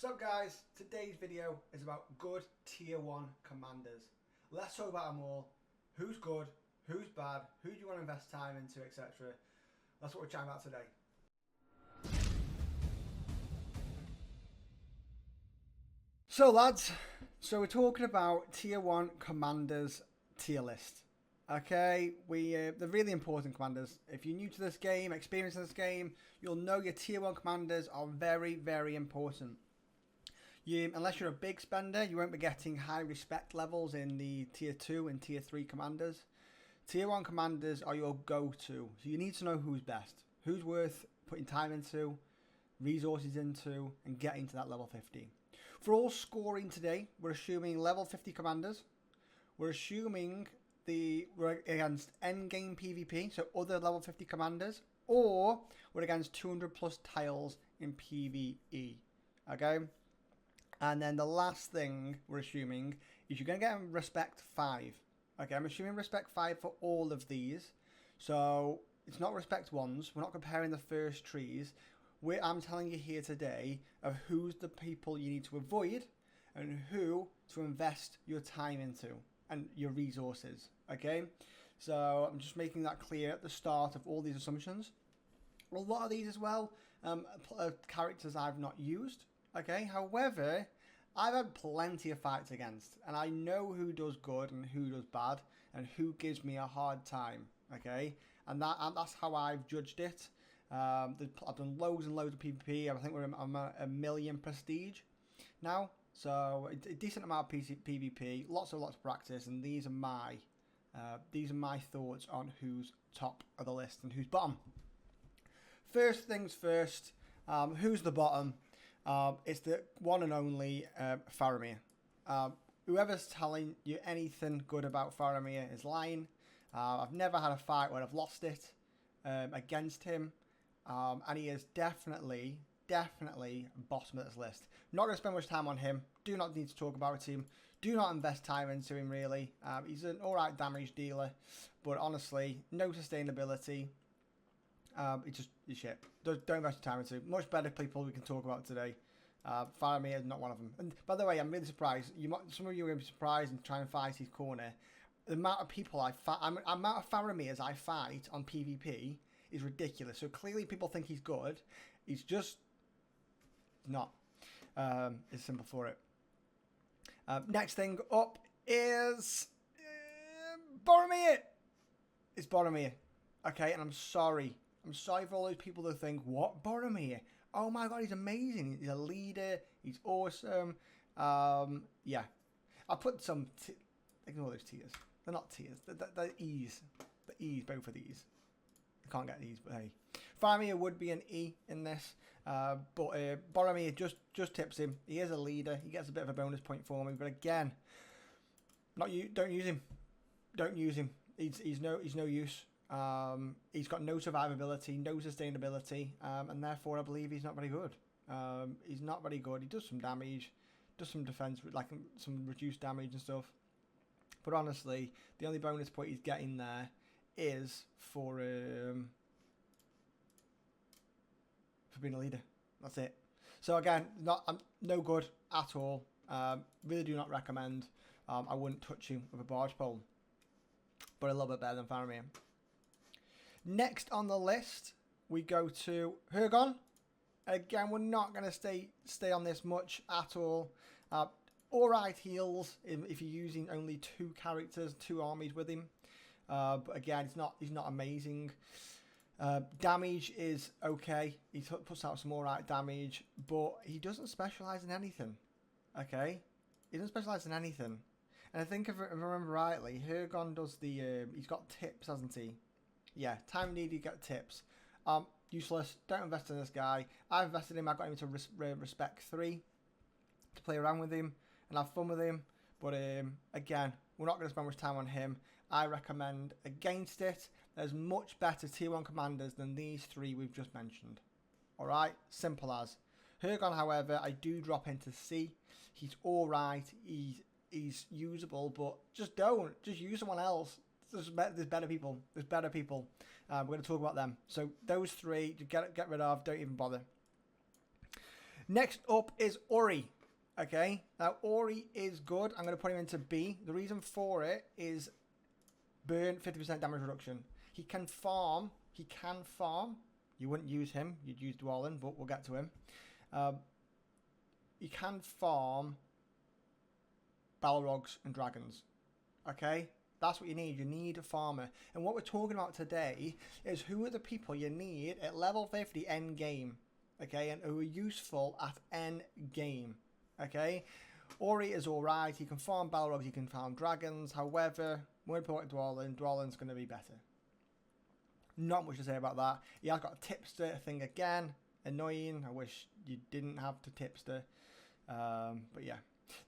So guys, today's video is about good tier 1 commanders. Let's talk about them all. Who's good, who's bad, who do you want to invest time into, etc. That's what we're chatting about today. So lads, we're talking about tier 1 commanders tier list. Okay, they're really important commanders. If you're new to this game, experienced in this game, you'll know your tier 1 commanders are very, very important. Unless you're a big spender, you won't be getting high respect levels in the tier 2 and tier 3 commanders. Tier 1 commanders are your go-to. So you need to know who's best. Who's worth putting time into, resources into, and getting to that level 50. For all scoring today, we're assuming level 50 commanders. We're assuming we're against endgame PvP, so other level 50 commanders, or we're against 200 plus tiles in PvE. Okay? And then the last thing we're assuming is you're going to get respect 5. Okay, I'm assuming respect 5 for all of these. So it's not respect 1s. We're not comparing the first trees. I'm telling you here today of who's the people you need to avoid and who to invest your time into and your resources. Okay, so I'm just making that clear at the start of all these assumptions. A lot of these as well, characters I've not used. Okay, however, I've had plenty of fights against, and I know who does good and who does bad, and who gives me a hard time. Okay, and that's how I've judged it. I've done loads and loads of PvP. I think I'm at 1 million prestige now, so a decent amount of PvP, lots of practice, and these are my thoughts on who's top of the list and who's bottom. First things first, who's the bottom? It's the one and only Faramir. Whoever's telling you anything good about Faramir is lying. I've never had a fight where I've lost it against him. And he is definitely bottom of this list. Not going to spend much time on him. Do not need to talk about him. Do not invest time into him, really. He's an alright damage dealer. But honestly, no sustainability. It's shit. Don't invest your time into. Much better people we can talk about today. Faramir is not one of them. And by the way, I'm really surprised. Some of you are going to be surprised and try and fight his corner. The amount of people amount of Faramirs I fight on PvP is ridiculous. So clearly people think he's good. He's just not. It's simple for it. Next thing up is Boromir. It's Boromir. Okay, and I'm sorry. I'm sorry for all those people that think, what, Boromir? Oh my god, he's amazing. He's a leader. He's awesome. Yeah. I put some... ignore those tears. They're not tears. They're E's. The E's, both of these. I can't get these, but hey. Faramir would be an E in this. But Boromir just tips him. He is a leader. He gets a bit of a bonus point for me. But again, don't use him. Don't use him. He's no use. He's got no survivability, no sustainability, and therefore I believe he's not very good. He's not very good. He does some damage, does some defense, like some reduced damage and stuff. But honestly, the only bonus point he's getting there is for being a leader. That's it. So again, no good at all. Really do not recommend. I wouldn't touch him with a barge pole, but a little bit better than Faramir. Next on the list, we go to Hergon. Again, we're not going to stay on this much at all. Alright heals if you're using only 2 characters, 2 armies with him. But again, he's not amazing. Damage is okay. He puts out some alright damage, but he doesn't specialise in anything. Okay? He doesn't specialise in anything. And I think if I remember rightly, Hergon does the... he's got tips, hasn't he? Yeah, time needed, you get tips. Useless. Don't invest in this guy. I invested in him. I got him to respect 3 to play around with him and have fun with him. But again, we're not going to spend much time on him. I recommend against it. There's much better tier 1 commanders than these 3 we've just mentioned. Alright? Simple as. Hergon, however, I do drop into C. He's alright. He's usable, but just use someone else. There's better people. We're going to talk about them. So those 3, get rid of. Don't even bother. Next up is Ori. Okay, now Ori is good. I'm going to put him into B. The reason for it is burn 50% damage reduction. He can farm. You wouldn't use him. You'd use Dwalin, but we'll get to him. You can farm Balrogs and dragons. Okay? That's what you need. You need a farmer. And what we're talking about today is who are the people you need at level 50 end game. Okay? And who are useful at end game. Okay? Ori is alright. He can farm Balrogs. He can farm dragons. However, more important Dwalin. Dwalin's going to be better. Not much to say about that. He has got a tipster thing again. Annoying. I wish you didn't have the tipster. But yeah.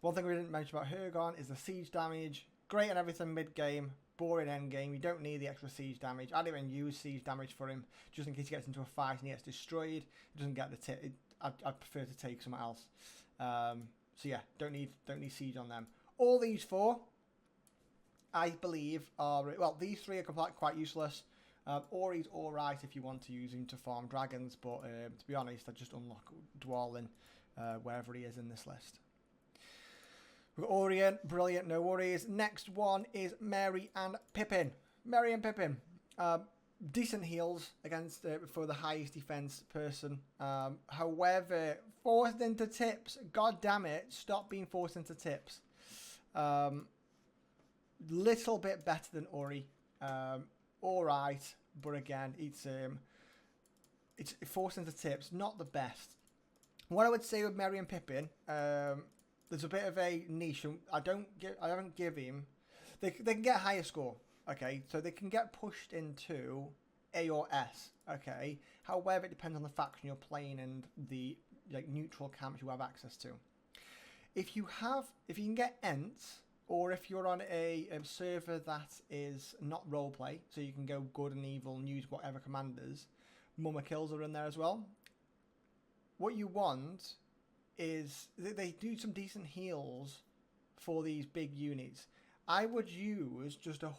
One thing we didn't mention about Hergon is the siege damage. Great and everything mid-game. Boring end-game. You don't need the extra siege damage. I didn't even use siege damage for him. Just in case he gets into a fight and he gets destroyed. He doesn't get the tip. I prefer to take someone else. So yeah. Don't need siege on them. All these four, I believe, are... Well, these three are quite useless. Ori's alright if you want to use him to farm dragons, but to be honest, I just unlock Dwalin wherever he is in this list. We've got Orien, brilliant, no worries. Next one is Merry and Pippin. Merry and Pippin. Decent heals against for the highest defense person. However, forced into tips. God damn it, stop being forced into tips. Little bit better than Ori. Alright, but again, it's forced into tips, not the best. What I would say with Merry and Pippin, there's a bit of a niche. I haven't give him. They can get a higher score, okay, so they can get pushed into A or S, okay. However, it depends on the faction you're playing and the neutral camps you have access to. If you can get Ents. Or if you're on a server that is not roleplay, so you can go good and evil and use whatever commanders, Mumma Kills are in there as well. What you want is they do some decent heals for these big units. I would use just 100%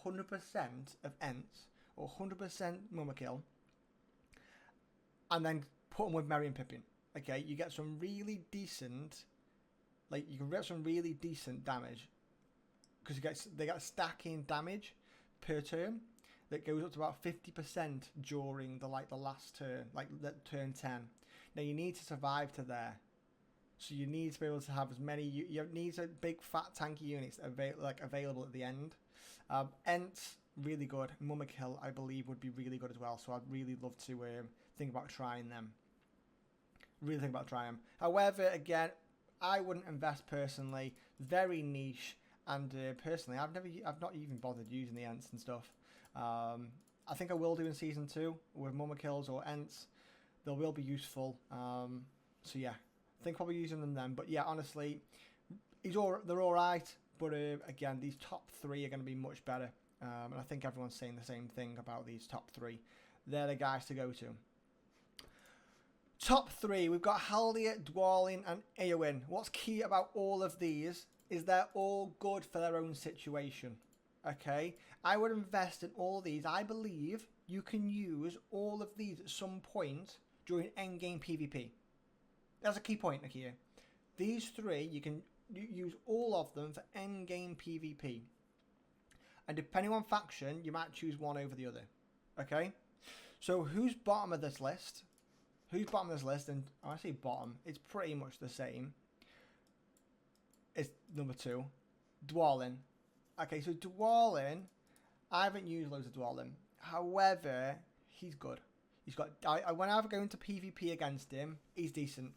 of Ents or 100% Mumma Kill, and then put them with Merry and Pippin. Okay, you get some really decent, you can get some really decent damage. Because they get stacking damage per turn that goes up to about 50% during the last turn, turn 10. Now you need to survive to there, so you need to be able to have as many. You need a big fat tanky units available at the end. Ents really good. Mumma Kill I believe would be really good as well. So I'd really love to think about trying them. Really think about trying them. However, again, I wouldn't invest personally. Very niche. And personally, I've not even bothered using the Ents and stuff. I think I will do in Season 2 with Mumma Kills or Ents. They will be useful. So yeah, I think probably using them then. But yeah, honestly, they're alright. But again, these top three are going to be much better. And I think everyone's saying the same thing about these top three. They're the guys to go to. Top three, we've got Haldir, Dwalin and Eowyn. What's key about all of these is they're all good for their own situation. Okay, I would invest in all of these. I believe you can use all of these at some point during endgame PvP. That's a key point here. These three, you can use all of them for endgame PvP. And depending on faction, you might choose one over the other. Okay, so who's bottom of this list? Who's bottom of this list? And when I say bottom, it's pretty much the same. It's number 2, Dwalin. Okay, so Dwalin, I haven't used loads of Dwalin. However, he's good. He's got. Whenever I go into PvP against him, he's decent.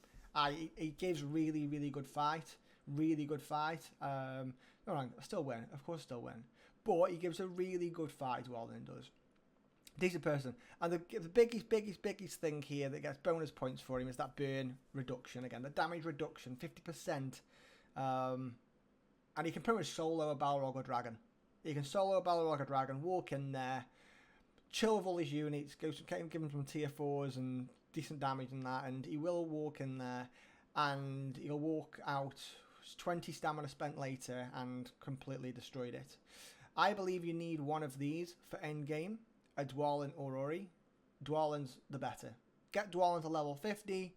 He gives really, really good fight. Really good fight. No, I still win. Of course, still win. But he gives a really good fight. Dwalin does. Decent person. And the biggest thing here that gets bonus points for him is that burn reduction again. The damage reduction, 50%. And he can pretty much solo a Balrog or Dragon. He can solo a Balrog or Dragon, walk in there, chill with all his units, give him some tier 4s and decent damage and that, and he will walk in there, and he'll walk out 20 stamina spent later and completely destroyed it. I believe you need one of these for endgame, a Dwalin or Ori. Dwalin's the better. Get Dwalin to level 50,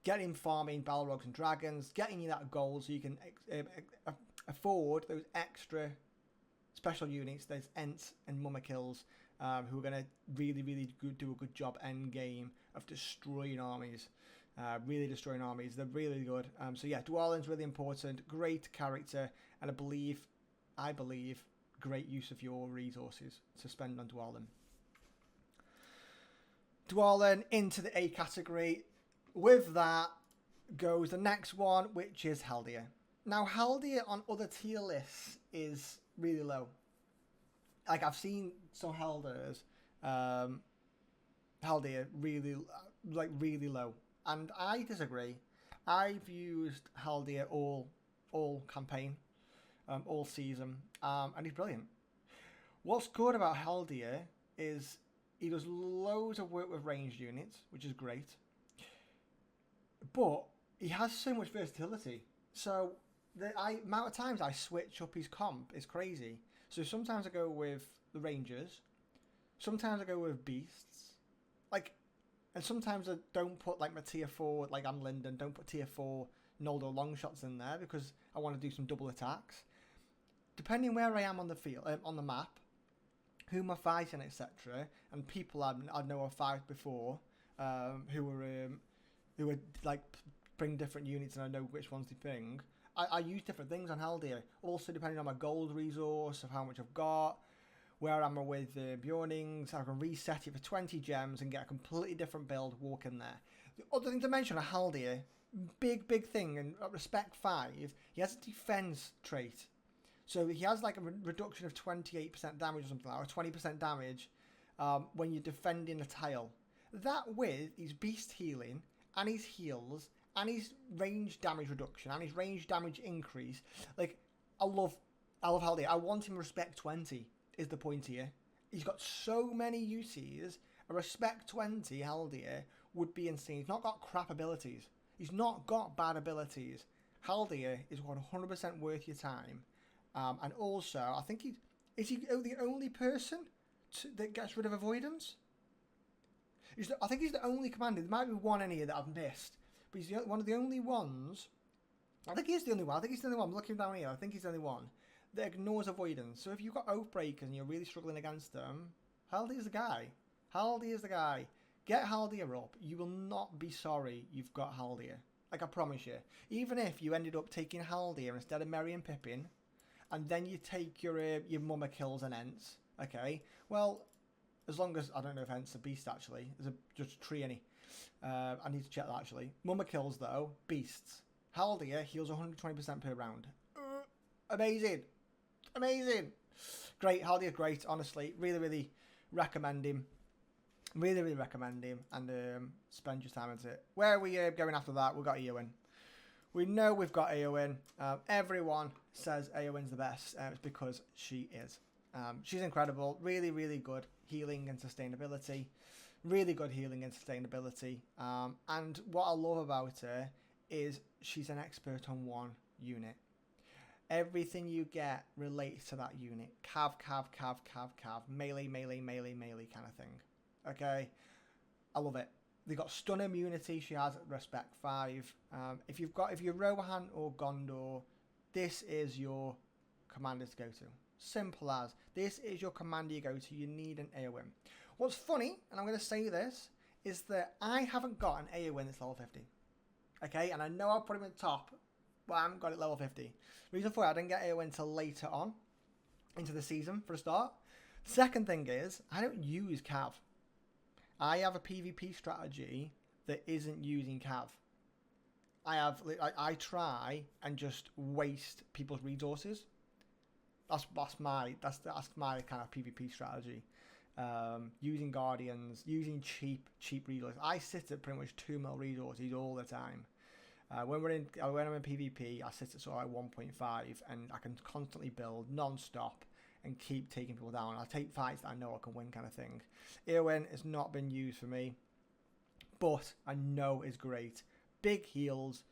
getting farming Balrogs and Dragons, getting you that gold so you can afford those extra special units, those Ents and Mumma Kills, who are going to really do a good job end game of destroying armies. Really destroying armies. They're really good. So yeah, Dwalin's really important. Great character, and I believe, great use of your resources to spend on Dwalin. Dwalin into the A category. With that goes the next one, which is Haldir. Now, Haldir on other tier lists is really low. Like, I've seen some Haldirs, Haldir really low. And I disagree. I've used Haldir all campaign, all season, and he's brilliant. What's good about Haldir is he does loads of work with ranged units, which is great. But he has so much versatility. So the amount of times I switch up his comp is crazy. So sometimes I go with the Rangers, sometimes I go with Beasts, and sometimes I don't put my tier 4, like I'm Linden, don't put tier 4 Noldo Longshots in there because I want to do some double attacks. Depending where I am on the field, on the map, who am I fighting, etc., and people I know I've fought before, who were bring different units and I know which ones they bring. I use different things on Haldir. Also, depending on my gold resource, of how much I've got, where am I with Bjornings, I can reset it for 20 gems and get a completely different build, walk in there. The other thing to mention on Haldir, big thing, and at Respect 5, he has a defense trait. So he has a reduction of 28% damage or something like that, or 20% damage when you're defending a tile. That with his beast healing and his heals and his range damage reduction and his range damage increase, I love Haldir. I want him Respect 20 is the point here. He's got so many uses. A Respect 20 Haldir would be insane. He's not got crap abilities. He's not got bad abilities. Haldir is 100% worth your time. And also, I think is he the only person that gets rid of avoidance? I think he's the only commander. There might be one in here that I've missed, but he's one of the only ones. I think he's the only one. I'm looking down here. I think he's the only one that ignores avoidance. So if you've got Oathbreakers and you're really struggling against them, Haldir's the guy. Haldir's the guy. Get Haldir up. You will not be sorry you've got Haldir. I promise you. Even if you ended up taking Haldir instead of Merry and Pippin, and then you take your Mumma Kills and Ents, okay? Well, as long as, I don't know if Ents are beast actually. There's just a tree any. I need to check that actually. Mumma Kills though, beasts. Haldir heals 120% per round. Amazing. Great, Haldir, great, honestly. Really recommend him. Really recommend him, and spend your time into it. Where are we going after that? We've got Eowyn. We know we've got Eowyn. Everyone says Eowyn's the best. It's because she is. She's incredible. Really good healing and sustainability. Really good healing and sustainability. And what I love about her is she's an expert on one unit. Everything you get relates to that unit. Cav. Melee kind of thing. Okay? I love it. They got stun immunity. She has at Respect 5. If you're Rohan or Gondor, this is your commander to go to. Simple as. This is your commander you go to. You need an Eowyn. What's funny, and I'm going to say this, is that I haven't got an Eowyn that's level 50. Okay? And I know I'll put him in the top, but I haven't got it level 50. Reason for it, I didn't get Eowyn until later on into the season for a start. Second thing is, I don't use Cav. I have a PvP strategy that isn't using Cav. I try and just waste people's resources. That's my kind of PvP strategy. Using Guardians, using cheap resources. I sit at pretty much 2 mil resources all the time. When I'm in PvP, I sit at sort of 1.5, and I can constantly build non-stop and keep taking people down. I take fights that I know I can win, kind of thing. Eowyn has not been used for me, but I know is great. Big heals,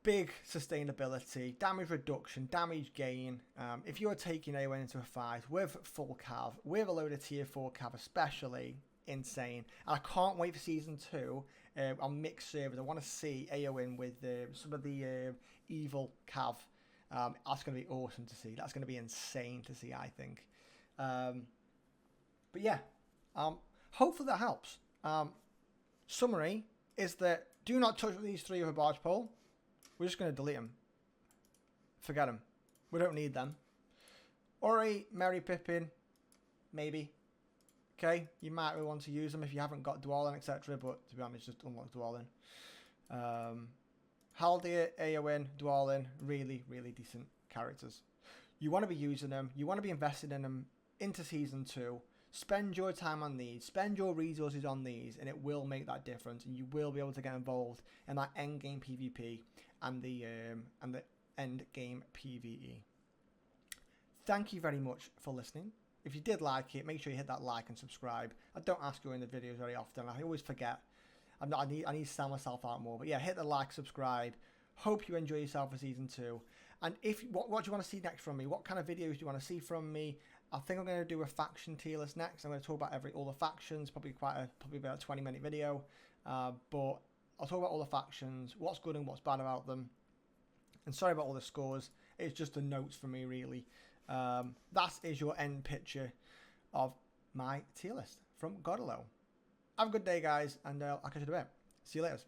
big sustainability, damage reduction, damage gain. If you're taking Eowyn into a fight with full cav, with a load of tier 4 cav especially, insane. And I can't wait for season 2. on mixed servers. I want to see AO in with some of the evil Cav. That's going to be awesome to see. That's going to be insane to see, I think. But yeah, hopefully that helps. Summary is that do not touch these 3 with a barge pole. We're just going to delete them. Forget them. We don't need them. Ori, Merry Pippin, maybe. Okay, you might really want to use them if you haven't got Dwalin, etc. But to be honest, just unlock Dwalin. Haldir, Eowyn, Dwalin, really, really decent characters. You want to be using them. You want to be invested in them into Season 2. Spend your time on these. Spend your resources on these, and it will make that difference. And you will be able to get involved in that end game PvP and the end game PvE. Thank you very much for listening. If you did like it, make sure you hit that like and subscribe. I don't ask you in the videos very often. I always forget. I need to sell myself out more. But yeah, hit the like, subscribe. Hope you enjoy yourself for Season 2. And if what do you want to see next from me? What kind of videos do you want to see from me? I think I'm going to do a faction tier list next. I'm going to talk about all the factions. Probably about a 20-minute video. But I'll talk about all the factions, what's good and what's bad about them. And sorry about all the scores. It's just the notes for me, really. That is your end picture of my tier list from Godalo. Have a good day, guys, and I'll catch you in a bit. See you later.